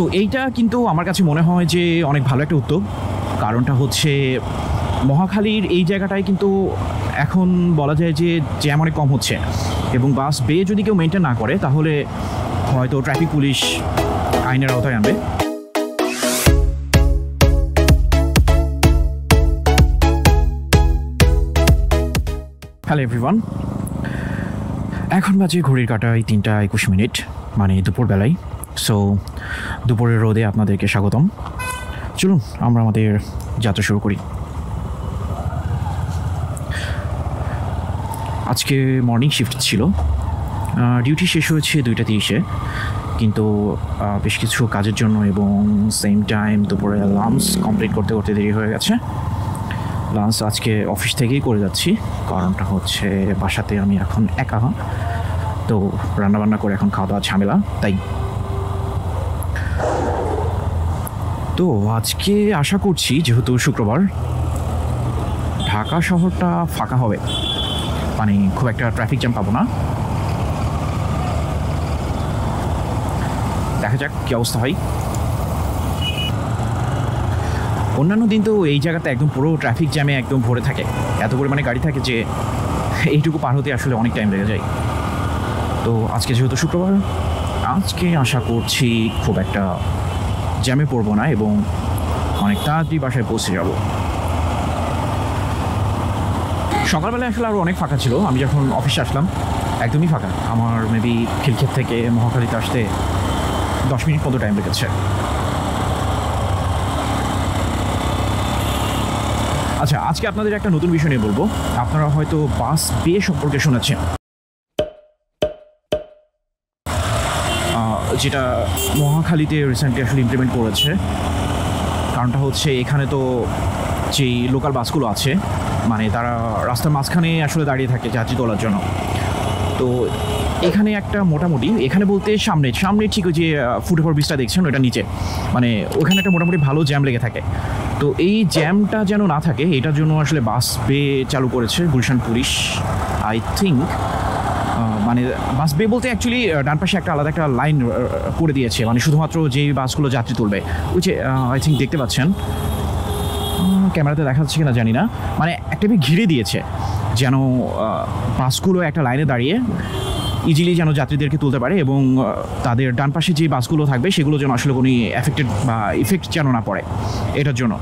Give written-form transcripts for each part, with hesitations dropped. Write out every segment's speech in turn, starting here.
তো এইটা কিন্তু আমার কাছে মনে হয় যে অনেক ভালো একটা উদ্যোগ। কারণটা হচ্ছে মহাখালীর এই জায়গাটায় কিন্তু এখন বলা যায় যে জ্যাম অনেক কম হচ্ছে, এবং বাস বে যদি কেউ মেনটেন না করে তাহলে হয়তো ট্রাফিক পুলিশ আইনের আওতায় আনবে। হ্যালো এভরিওয়ান, এখন বাজে ঘড়ির কাঁটায় 3:21, মানে দুপুরবেলায়। সো দুপুরের রোদে আপনাদেরকে স্বাগতম। চলুন আমরা আমাদের যাত্রা শুরু করি। আজকে মর্নিং শিফট ছিল, ডিউটি শেষ হয়েছে 2:30-এ, কিন্তু বেশ কিছু কাজের জন্য এবং সেম টাইম দুপুরে লাঞ্চ কমপ্লিট করতে করতে দেরি হয়ে গেছে। লাঞ্চ আজকে অফিস থেকেই করে যাচ্ছি, কারণটা হচ্ছে বাসাতে আমি এখন একা, তো রান্নাবান্না করে এখন খাওয়া দাওয়া ঝামেলা তাই। তো আজকে আশা করছি যেহেতু শুক্রবার, ঢাকা শহরটা ফাঁকা হবে, মানে খুব একটা ট্রাফিক জ্যাম পাবো না। দেখা যাক কী অবস্থা হয়। অন্যান্য দিন তো এই জায়গাতে একদম পুরো ট্রাফিক জ্যামে একদম ভরে থাকে, এত পরিমাণে গাড়ি থাকে যে এইটুকু পার হতে আসলে অনেক টাইম লেগে যায়। তো আজকে যেহেতু শুক্রবার, আজকে আশা করছি খুব একটা জ্যামে পড়বো না এবং অনেক তাড়াতাড়ি বাসায় পৌঁছে যাব। সকালবেলায় আসলে আরও অনেক ফাঁকা ছিল, আমি যখন অফিসে আসলাম একদমই ফাঁকা। আমার মেবি খিলক্ষেত থেকে মহাখালীতে আসতে 10 মিনিট মতো টাইম লেগেছে। আচ্ছা, আজকে আপনাদের একটা নতুন বিষয় নিয়ে বলবো। আপনারা হয়তো বাস বে সম্পর্কে শুনেছেন, যেটা মহাখালীতে রিসেন্টলি আসলে ইমপ্লিমেন্ট করেছে। কারণটা হচ্ছে এখানে তো যেই লোকাল বাসগুলো আছে, মানে তারা রাস্তার মাঝখানে আসলে দাঁড়িয়ে থাকে যাত্রী তোলার জন্য। তো এখানে একটা মোটামুটি, এখানে বলতে সামনে ঠিক ওই যে ফুটওভার ব্রিজটা দেখছেন ওটা নিচে, মানে ওখানে একটা মোটামুটি ভালো জ্যাম লেগে থাকে। তো এই জ্যামটা যেন না থাকে এটার জন্য আসলে বাস বে চালু করেছে গুলশান পুলিশ, আই থিঙ্ক। মানে বাস বে বলতে অ্যাকচুয়ালি ডান পাশে একটা আলাদা একটা লাইন করে দিয়েছে, মানে শুধুমাত্র যেই বাসগুলো যাত্রী তুলবে, ওই যে আই থিঙ্ক দেখতে পাচ্ছেন, ক্যামেরাতে দেখা যাচ্ছে কিনা জানি না, মানে একটা ঘিরে দিয়েছে যেন বাসগুলো একটা লাইনে দাঁড়িয়ে ইজিলি যেন যাত্রীদেরকে তুলতে পারে, এবং তাদের ডান পাশে যে বাসগুলো থাকবে সেগুলো যেন আসলে কোনো ইফেক্ট যেন না পড়ে এটার জন্য।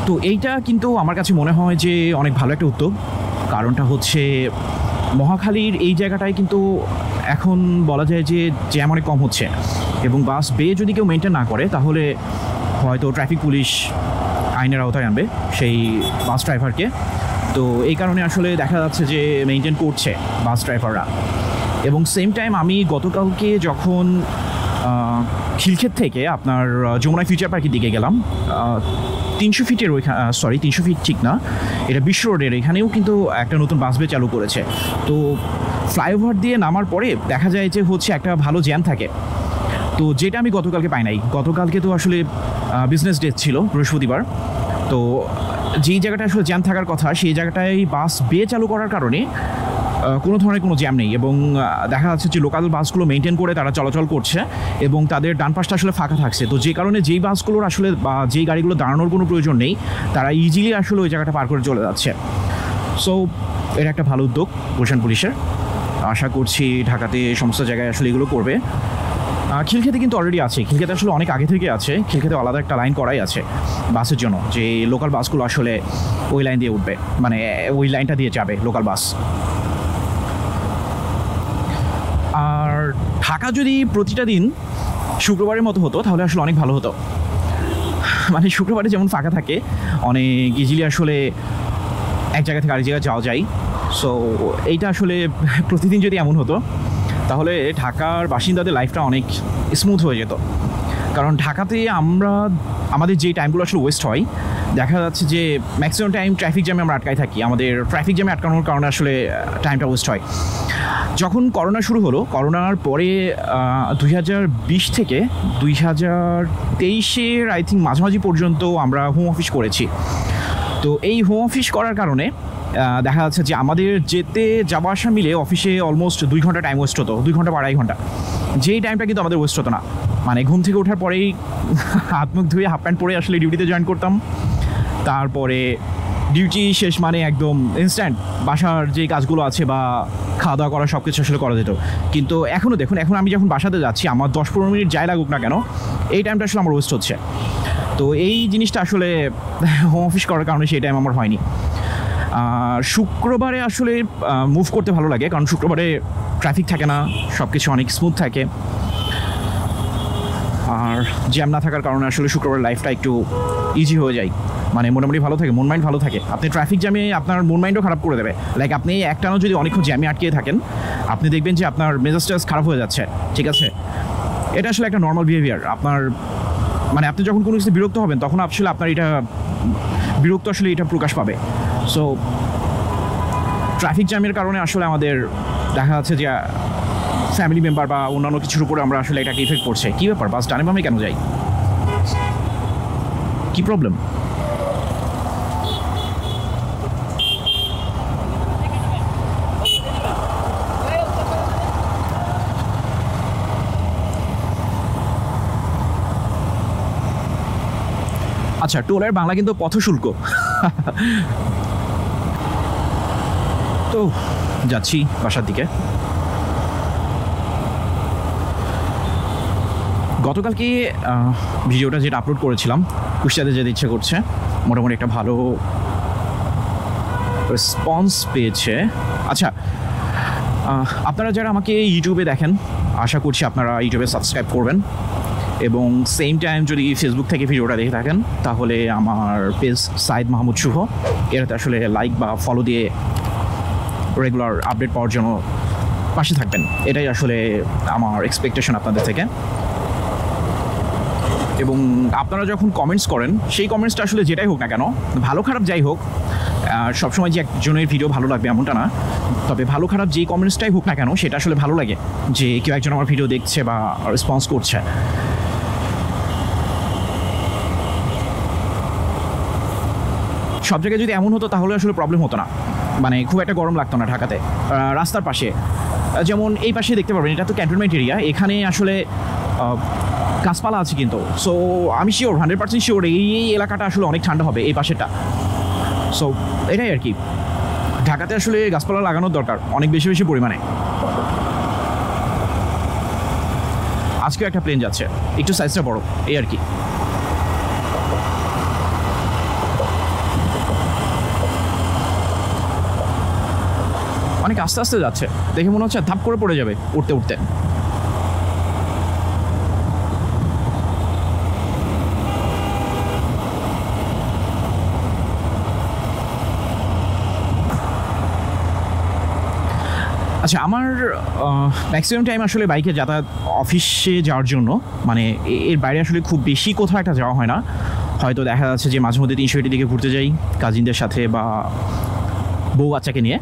তো এইটা কিন্তু আমার কাছে মনে হয় যে অনেক ভালো একটা উদ্যোগ। কারণটা হচ্ছে মহাখালীর এই জায়গাটায় কিন্তু এখন বলা যায় যে জ্যাম অনেক কম হচ্ছে, এবং বাস বে যদি কেউ মেনটেন না করে তাহলে হয়তো ট্রাফিক পুলিশ আইনের আওতায় আনবে সেই বাস ড্রাইভারকে। তো এই কারণে আসলে দেখা যাচ্ছে যে মেনটেন করছে বাস ড্রাইভাররা। এবং সেম টাইম আমি গতকালকে যখন খিলক্ষেত থেকে আপনার যমুনা ফিউচার পার্কের দিকে গেলাম, 300 ফিটের 300 ফিট ঠিক না, এটা বিশ্ব রোডের এখানেও কিন্তু একটা নতুন বাস বে চালু করেছে। তো ফ্লাইওভার দিয়ে নামার পরে দেখা যায় যে হচ্ছে একটা ভালো জ্যাম থাকে, তো যেটা আমি গতকালকে পাই নাই। গতকালকে তো আসলে বিজনেস ডে ছিল, বৃহস্পতিবার। তো যেই জায়গাটা আসলে জ্যাম থাকার কথা সেই জায়গাটায় বাস বে চালু করার কারণে কোনো ধরনের কোনো জ্যাম নেই, এবং দেখা যাচ্ছে যে লোকাল বাসগুলো মেনটেন করে তারা চলাচল করছে এবং তাদের ডান পাশটা আসলে ফাঁকা থাকছে। তো যে কারণে যেই বাসগুলোর আসলে বা যেই গাড়িগুলো দাঁড়ানোর কোনো প্রয়োজন নেই, তারা ইজিলি আসলে ওই জায়গাটা পার করে চলে যাচ্ছে। সো এটা একটা ভালো উদ্যোগ গুলশান পুলিশের। আশা করছি ঢাকাতে সমস্ত জায়গায় আসলে এগুলো করবে। খিলক্ষেতে কিন্তু অলরেডি আছে, খিলক্ষেতে আসলে অনেক আগে থেকে আছে, খিলক্ষেতে আলাদা একটা লাইন করাই আছে বাসের জন্য, যে লোকাল বাসগুলো আসলে ওই লাইন দিয়ে উঠবে, মানে ওই লাইনটা দিয়ে যাবে লোকাল বাস। আর ঢাকা যদি প্রতিটা দিন শুক্রবারের মতো হতো তাহলে আসলে অনেক ভালো হতো। মানে শুক্রবারে যেমন ফাঁকা থাকে, অনেক ইজিলি আসলে এক জায়গা থেকে আরেক জায়গায় যাওয়া যায়। সো এইটা আসলে প্রতিদিন যদি এমন হতো তাহলে ঢাকার বাসিন্দাদের লাইফটা অনেক স্মুথ হয়ে যেত। কারণ ঢাকাতে আমাদের যে টাইমগুলো আসলে ওয়েস্ট হয়, দেখা যাচ্ছে যে ম্যাক্সিমাম টাইম ট্রাফিক জ্যামে আমরা আটকাই থাকি। আমাদের ট্রাফিক জ্যামে আটকানোর কারণে আসলে টাইমটা ওয়েস্ট হয়। যখন করোনা শুরু হলো, করোনার পরে 2020 থেকে 2023-এর আই থিঙ্ক মাঝামাঝি পর্যন্ত আমরা হোম অফিস করেছি। তো এই হোম অফিস করার কারণে দেখা যাচ্ছে যে আমাদের যেতে যাওয়া আসা মিলে অফিসে অলমোস্ট 2 ঘন্টা টাইম ওয়েস্ট হতো, 2 ঘন্টা বা 2.5 ঘন্টা, যেই টাইমটা কিন্তু আমাদের ওয়েস্ট হতো না। মানে ঘুম থেকে ওঠার পরেই হাত মুখ ধুয়ে হাফ প্যান্ট পরে আসলে ডিউটিতে জয়েন করতাম। তারপরে ডিউটি শেষ মানে একদম ইনস্ট্যান্ট বাসার যে কাজগুলো আছে বা খাওয়া দাওয়া করা সব কিছু আসলে করা যেত। কিন্তু এখনও দেখুন, এখন আমি যখন বাসাতে যাচ্ছি আমার 10-15 মিনিট যাই লাগুক না কেন, এই টাইমটা আসলে আমার ওয়েস্ট হচ্ছে। তো এই জিনিসটা আসলে হোম অফিস করার কারণে সেই টাইম আমার হয়নি। শুক্রবারে আসলে মুভ করতে ভালো লাগে, কারণ শুক্রবারে ট্রাফিক থাকে না, সব কিছু অনেক স্মুথ থাকে। আর জ্যাম না থাকার কারণে আসলে শুক্রবার লাইফটা একটু ইজি হয়ে যায়, মানে মোটামুটি ভালো থাকে, মন মাইন্ড ভালো থাকে। আপনি ট্রাফিক জ্যামে আপনার মন মাইন্ডও খারাপ করে দেবে। লাইক আপনি একটানা যদি অনেকক্ষণ জ্যামে আটকে থাকেন, আপনি দেখবেন যে আপনার মেজাজটা খারাপ হয়ে যাচ্ছে, ঠিক আছে? এটা আসলে একটা নর্মাল বিহেভিয়ার। আপনার মানে আপনি যখন কোনো কিছু বিরক্ত হবেন তখন আসলে আপনার এটা বিরক্ত আসলে এটা প্রকাশ পাবে। সো ট্রাফিক জ্যামের কারণে আসলে আমাদের দেখা যাচ্ছে যে ফ্যামিলি মেম্বার বা অন্যান্য কিছুর উপরে আমরা আসলে এটাকে ইফেক্ট পড়ছে। কী ব্যাপার, বাস ডানে বামে কেন যাই, কী প্রবলেম? আচ্ছা, টোলের বাংলা কিন্তু পথশুল্ক। তো যাচ্ছি বাসার দিকে। গতকালকে ভিডিওটা যেটা আপলোড করেছিলাম, কুষ্টিয়াতে যেতে ইচ্ছে করছে, মোটামুটি একটা ভালো রেসপন্স পেয়েছে। আচ্ছা, আপনারা যারা আমাকে ইউটিউবে দেখেন, আশা করছি আপনারা ইউটিউবে সাবস্ক্রাইব করবেন, এবং সেম টাইম যদি ফেসবুক থেকে ভিডিওটা দেখে থাকেন তাহলে আমার পেজ সাইদ মাহমুদ শুভ, এটাতে আসলে লাইক বা ফলো দিয়ে রেগুলার আপডেট পাওয়ার জন্য পাশে থাকবেন। এটাই আসলে আমার এক্সপেকটেশন আপনাদের থেকে। এবং আপনারা যখন কমেন্টস করেন, সেই কমেন্টসটা আসলে যেটাই হোক না কেন, ভালো খারাপ যাই হোক, সবসময় যে একজনের ভিডিও ভালো লাগবে এমনটা না, তবে ভালো খারাপ যেই কমেন্টসটাই হোক না কেন সেটা আসলে ভালো লাগে যে কেউ একজন আমার ভিডিও দেখছে বা রেসপন্স করছে। সব জায়গায় যদি এমন হতো তাহলে আসলে প্রবলেম হতো না, মানে খুব একটা গরম লাগতো না ঢাকাতে। রাস্তার পাশে, যেমন এই পাশে দেখতে পারবেন, এটা তো ক্যান্টনমেন্ট এরিয়া, এখানে আসলে গাছপালা আছে কিন্তু। সো আমি শিওর, 100% শিওর এই এলাকাটা আসলে অনেক ঠান্ডা হবে, এই পাশেরটা। সো এটাই আর কি, ঢাকাতে আসলে গাছপালা লাগানোর দরকার অনেক বেশি বেশি পরিমাণে। আজকেও একটা প্লেন যাচ্ছে, একটু সাইজটা বড়, এই আর কি। অনেক আস্তে আস্তে যাচ্ছে, দেখে মনে হচ্ছে ধাপ করে পড়ে যাবে উঠতে উঠতে। আচ্ছা, আমার ম্যাক্সিমাম টাইম আসলে বাইকে যাতায়াত অফিসে যাওয়ার জন্য, মানে এর বাইরে আসলে খুব বেশি কোথাও একটা যাওয়া হয় না। হয়তো দেখা যাচ্ছে যে মাঝে মধ্যে 300 দিকে ঘুরতে যাই কাজিনদের সাথে বা বউ বাচ্চাকে নিয়ে,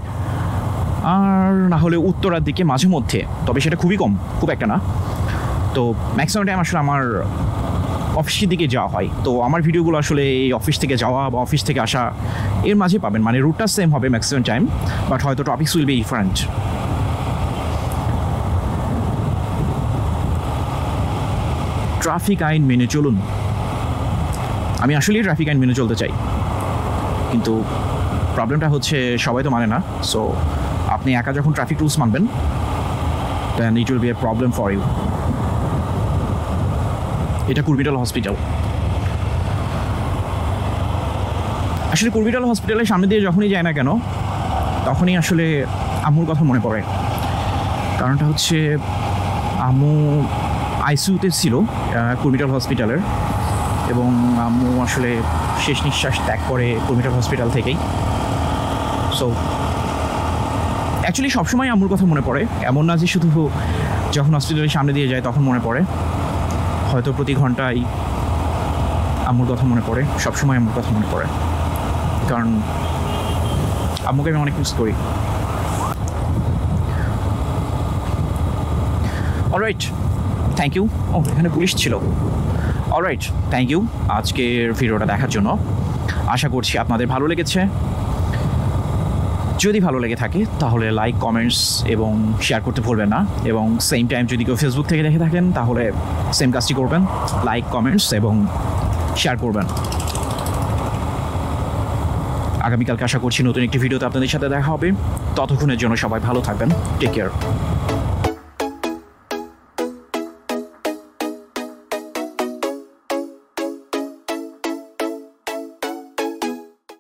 আর না হলে উত্তরার দিকে মাঝে মধ্যে, তবে সেটা খুবই কম, খুব একটা না। তো ম্যাক্সিমাম টাইম আসলে আমার অফিসের দিকে যাওয়া হয়। তো আমার ভিডিওগুলো আসলে এই অফিস থেকে যাওয়া বা অফিস থেকে আসা এর মাঝে পাবেন, মানে রুটটা সেম হবে ম্যাক্সিমাম টাইম, বাট হয়তো topics will be different. Traffic আইন মেনে চলুন। আমি আসলেই ট্রাফিক আইন মেনে চলতে চাই, কিন্তু প্রবলেমটা হচ্ছে সবাই তো মানে না। সো আপনি একা যখন ট্রাফিক রুলস মানবেন, then it will be a problem for you. এটা কুর্বিটাল হসপিটাল। আসলে কুর্বিটাল হসপিটালের সামনে দিয়ে যখনই যায় না কেন, তখনই আসলে আম্মুর কথা মনে পড়ে। কারণটা হচ্ছে আম্মু আইসিইউতে ছিল কুর্বিটাল হসপিটালের, এবং আম্মু আসলে শেষ নিঃশ্বাস ত্যাগ করে কুর্বিটাল হসপিটাল থেকেই। সো অ্যাকচুয়ালি সবসময় আম্মুর কথা মনে পড়ে, এমন না যে শুধু যখন হসপিটালের সামনে দিয়ে যায় তখন মনে পড়ে। হয়তো প্রতি ঘন্টায় আম্মুর কথা মনে পড়ে, সবসময় আম্মুর কথা মনে পড়ে, কারণ আম্মুকে আমি অনেক মিস করি। Alright, thank you. ও, এখানে পুলিশ ছিল। অলরাইট, থ্যাংক ইউ আজকের ভিডিওটা দেখার জন্য। আশা করছি আপনাদের ভালো লেগেছে। যদি ভালো লেগে থাকে তাহলে লাইক, কমেন্টস এবং শেয়ার করতে ভুলবেন না। এবং সেম টাইম যদি কেউ ফেসবুক থেকে দেখে থাকেন তাহলে সেম কাজটি করবেন, লাইক, কমেন্টস এবং শেয়ার করবেন। আগামীকালকে আশা করছি নতুন একটি ভিডিওতে আপনাদের সাথে দেখা হবে। ততক্ষণের জন্য সবাই ভালো থাকবেন। Take care.